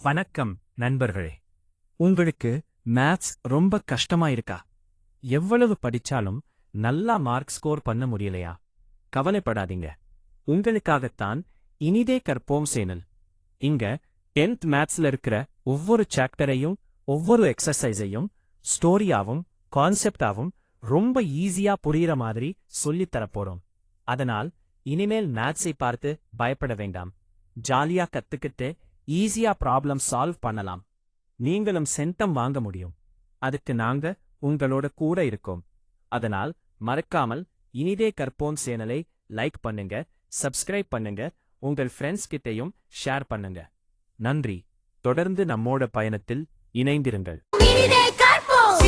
வணக்கம் நண்பர்களே. உங்களுக்கு மேத்ஸ் ரொம்ப கஷ்டமா இருக்கா? எவ்வளவு படிச்சாலும் நல்லா மார்க் ஸ்கோர் பண்ண முடியலையா? கவலைப்படாதீங்க. உங்களுக்காகத்தான் இனிதே கற்போம் சேனல். இங்க 10th மேத்ஸ்ல இருக்கிற ஒவ்வொரு சாப்டரையும் ஒவ்வொரு எக்ஸசைஸையும் ஸ்டோரியாவும் கான்செப்டாவும் ரொம்ப ஈஸியா புரியுற மாதிரி சொல்லித் தரப்போறோம். அதனால் இனிமேல் மேத்ஸை பார்த்து பயப்பட வேண்டாம். ஜாலியா கத்துக்கிட்டு ஈஸியா ப்ராப்ளம் சால்வ் பண்ணலாம். நீங்களும் சென்டம் வாங்க முடியும். அதுக்கு நாங்க உங்களோட கூட இருக்கோம். அதனால் மறக்காமல் இனிதே கற்போம் சேனலை லைக் பண்ணுங்க, சப்ஸ்கிரைப் பண்ணுங்க, உங்கள் ஃப்ரெண்ட்ஸ் கிட்டையும் ஷேர் பண்ணுங்க. நன்றி. தொடர்ந்து நம்மோட பயணத்தில் இணைந்திருங்கள். இனிதே கற்போம்.